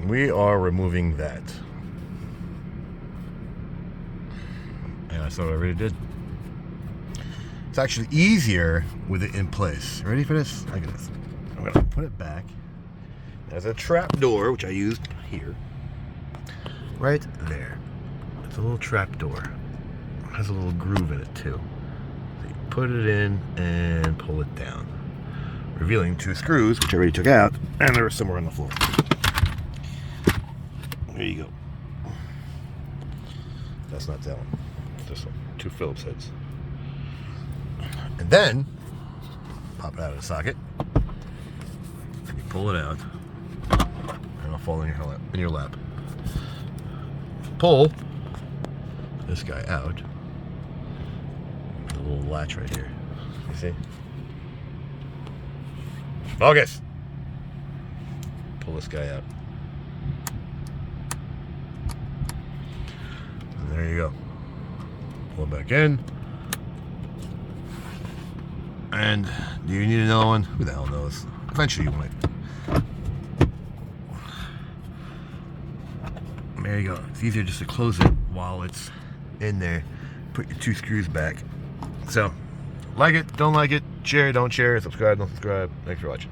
we are removing that. And that's what I already did. It's actually easier with it in place. Ready for this? Look at this. I'm gonna put it back. There's a trap door, which I used here. Right there. It's a little trap door. It has a little groove in it too. So you put it in and pull it down, revealing 2 screws, which I already took out, and they're somewhere on the floor. There you go. That's not that one. This one. 2 Phillips heads. And then pop it out of the socket. And you pull it out, and it'll fall in your lap. Pull this guy out. The little latch right here. You see? Focus. Pull this guy out. And there you go. Pull it back in. And do you need another one? Who the hell knows? Eventually you might. There you go. It's easier just to close it while it's in there. Put your 2 screws back. So, like it, don't like it, share, don't share, subscribe, don't subscribe. Thanks for watching.